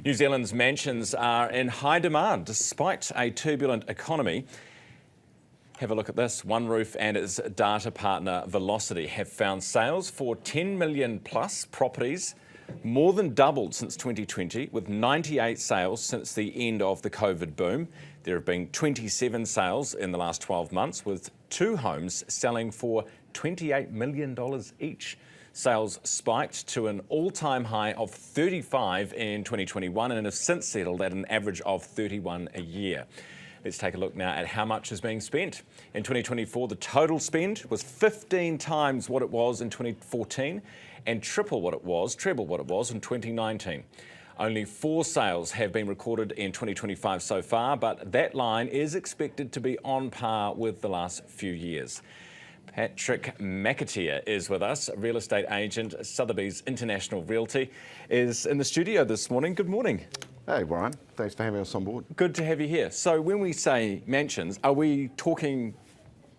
New Zealand's mansions are in high demand despite a turbulent economy. Have a look at this. One Roof and its data partner Velocity have found sales for 10 million plus properties, more than doubled since 2020, with 98 sales since the end of the COVID boom. There have been 27 sales in the last 12 months, with 2 homes selling for $28 million each. Sales spiked to an all-time high of 35 in 2021 and have since settled at an average of 31 a year. Let's take a look now at how much is being spent. In 2024, the total spend was 15 times what it was in 2014 and treble what it was in 2019. Only 4 sales have been recorded in 2025 so far, but that line is expected to be on par with the last few years. Patrick McAteer is with us, real estate agent, Sotheby's International Realty, is in the studio this morning. Good morning. Hey Brian, thanks for having us on board. Good to have you here. So when we say mansions, are we talking,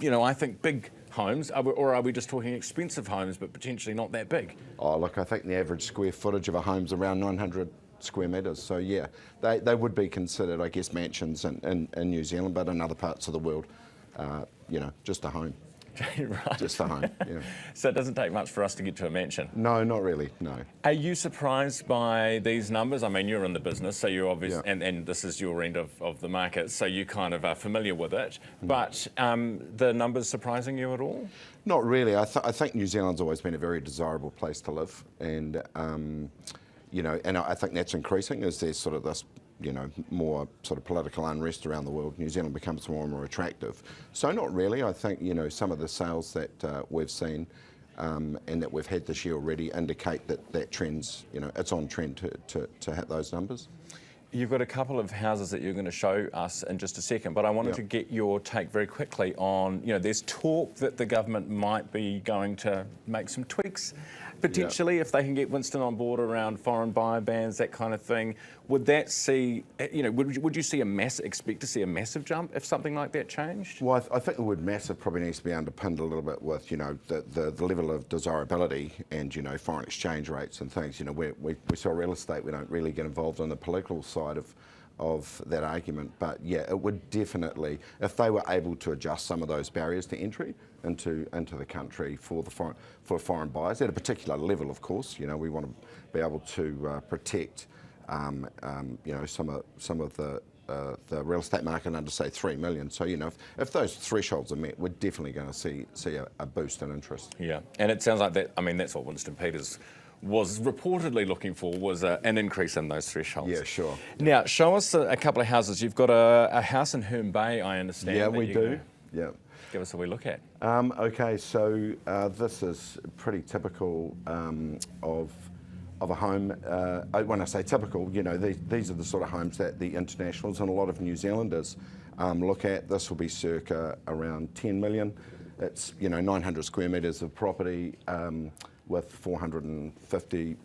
I think big homes, or are we just talking expensive homes but potentially not that big? Oh look, I think the average square footage of a home's around 900 square metres, so yeah, they would be considered, I guess, mansions in New Zealand, but in other parts of the world, just a home. Right. Just a home, yeah. So it doesn't take much for us to get to a mansion? No, not really, no. Are you surprised by these numbers? I mean, you're in the business, so you're obviously, yeah. and this is your end of the market, so you kind of are familiar with it. But the numbers surprising you at all? Not really. I think New Zealand's always been a very desirable place to live, and and I think that's increasing as there's sort of this more sort of political unrest around the world. New Zealand becomes more and more attractive. So not really. I think, some of the sales that we've seen and that we've had this year already indicate that trends, it's on trend to hit those numbers. You've got a couple of houses that you're going to show us in just a second, but I wanted to get your take very quickly on, there's talk that the government might be going to make some tweaks, potentially, if they can get Winston on board around foreign buyer bans, that kind of thing. Would that see, would you see expect to see a massive jump if something like that changed? Well, I think the word massive probably needs to be underpinned a little bit with, the level of desirability and, foreign exchange rates and things. We sell real estate, we don't really get involved on the political side of that argument, but yeah, it would definitely, if they were able to adjust some of those barriers to entry into the country for foreign buyers at a particular level, of course. We want to be able to protect some of the real estate market under, say, 3 million. So if those thresholds are met, we're definitely going to see a boost in interest. Yeah, and it sounds like that. I mean, that's what Winston Peters was reportedly looking for, was an increase in those thresholds. Yeah, sure. Now, show us a couple of houses. You've got a house in Herne Bay, I understand. Yeah, we do. Yeah. Give us a wee look at. Okay, so this is pretty typical of a home. When I say typical, these are the sort of homes that the internationals and a lot of New Zealanders look at. This will be circa around 10 million. It's 900 square metres of property with 450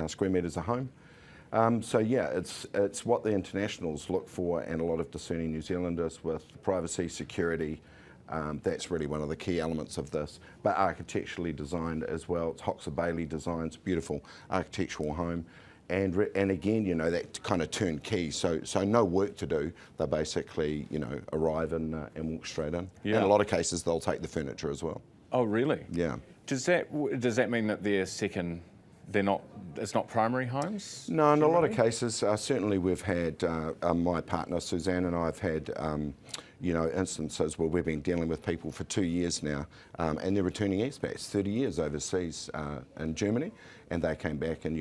square metres a home. So yeah, it's what the internationals look for, and a lot of discerning New Zealanders with privacy, security. That's really one of the key elements of this, but architecturally designed as well. It's Hoxha Bailey designs, beautiful architectural home, and again, that kind of turnkey. So no work to do. They basically, arrive and walk straight in. Yeah. In a lot of cases, they'll take the furniture as well. Oh, really? Yeah. Does that mean that it's not primary homes? No, in a lot of cases, certainly we've had, my partner Suzanne and I have had, instances where we've been dealing with people for 2 years now, and they're returning expats, 30 years overseas in Germany, and they came back and,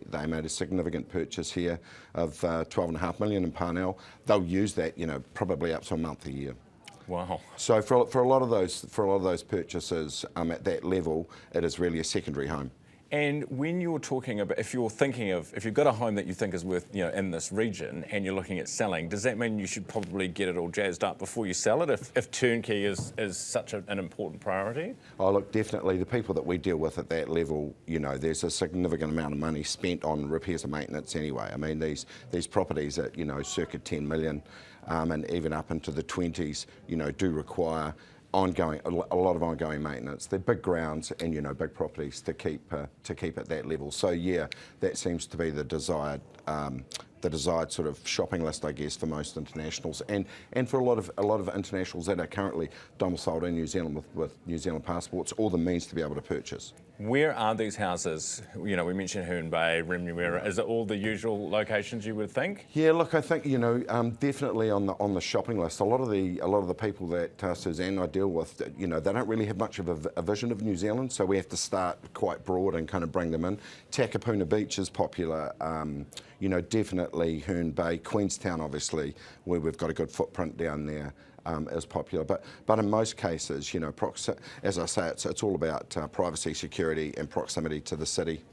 they made a significant purchase here of 12.5 million in Parnell. They'll use that, probably up to a month a year. Wow. So for a lot of those purchases at that level, it is really a secondary home. And when you're talking about, if you've got a home that you think is worth, in this region and you're looking at selling, does that mean you should probably get it all jazzed up before you sell it if turnkey is such an important priority? Oh, look, definitely the people that we deal with at that level, there's a significant amount of money spent on repairs and maintenance anyway. I mean, these properties at, circa 10 million and even up into the 20s, do require ongoing, a lot of ongoing maintenance. They're big grounds and, you know, big properties to keep at that level. So yeah, that seems to be the desired sort of shopping list, I guess, for most internationals, and for a lot of internationals that are currently domiciled in New Zealand with New Zealand passports, or the means to be able to purchase. Where are these houses? You know, we mentioned Herne Bay, Remuera. Is it all the usual locations you would think? Yeah, look, I think, you know, definitely on the shopping list. A lot of the people that Suzanne and I deal with, you know, they don't really have much of a vision of New Zealand, so we have to start quite broad and kind of bring them in. Takapuna Beach is popular. You know, definitely Herne Bay, Queenstown, obviously, where we've got a good footprint down there. Is popular, but in most cases, you know, as I say, it's all about privacy, security, and proximity to the city.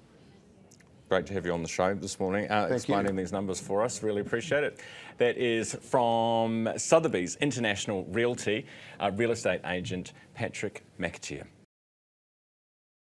Great to have you on the show this morning, explaining these numbers for us. Really appreciate it. That is from Sotheby's International Realty, real estate agent Patrick McAteer.